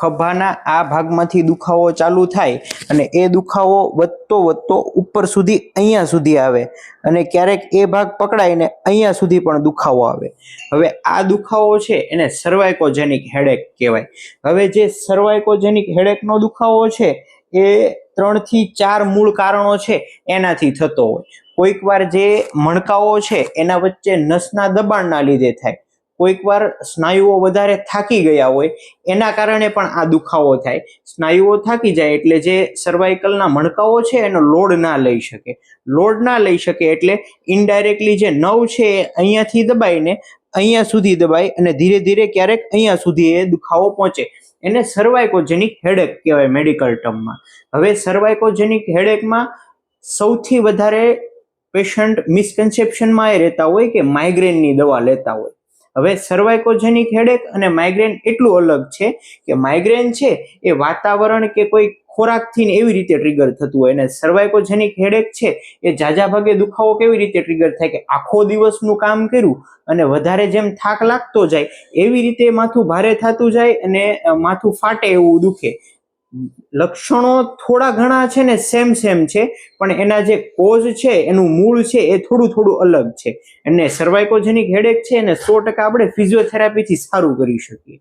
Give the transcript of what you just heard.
ખભાના આ ભાગમાંથી દુખાવો ચાલુ થાય અને એ દુખાવો વધતો ઉપર સુધી અહીંયા સુધી આવે અને ક્યારેક એ ભાગ પકડાઈને અહીંયા સુધી પણ દુખાવો આવે. હવે આ દુખાવો છે એને સર્વાઇકોજેનિક હેડેક કહેવાય. હવે જે સર્વાઇકોજેનિક હેડેકનો દુખાવો છે એ 3 થી 4 મૂળ કારણો છે એનાથી થતો હોય. કોઈક વાર જે મણકાઓ છે એના વચ્ચે નસના દબાણના લીધે થાય. કોઈક વાર સ્નાયુઓ વધારે થાકી ગયા હોય એના કારણે પણ આ દુખાવો થાય. સ્નાયુઓ થાકી જાય એટલે જે સર્વાઇકલના મણકાઓ છે એનો લોડ ના લઈ શકે. લોડ ના લઈ શકે એટલે ઇનડાયરેક્ટલી જે નર્વ છે એ અહીંયાથી દબાઈને અહીંયા સુધી દબાય અને ધીરે ધીરે ક્યારેક અહીંયા સુધી એ દુખાવો પહોંચે. એને સર્વાઇકોજેનિક હેડેક કહેવાય મેડિકલ ટર્મમાં. હવે સર્વાઇકોજેનિક હેડેકમાં સૌથી વધારે પેશન્ટ મિસકન્સેપ્શનમાં એ રહેતા હોય કે માઇગ્રેનની દવા લેતા હોય. હવે સર્વાઇકોજેનિક હેડેક અને માઇગ્રેન એટલું અલગ છે કે માઇગ્રેન છે એ વાતાવરણ કે કોઈ ખોરાકથી એવી રીતે ટ્રિગર થતું હોય અને સર્વાઇકોજેનિક હેડેક છે એ ઝાઝા ભાગે દુખાવો કેવી રીતે ટ્રિગર થાય કે આખો દિવસનું કામ કર્યું અને વધારે જેમ થાક લાગતો જાય એવી રીતે માથું ભારે થતું જાય અને માથું ફાટે એવું દુખે. લક્ષણો થોડા ઘણા છે ને સેમ છે પણ એના જે કોઝ છે એનું મૂળ છે એ થોડું અલગ છે. અને સર્વાઇકોજેનિક હેડેક છે એને 100% આપણે ફિઝિયોથેરાપીથી સારું કરી શકીએ.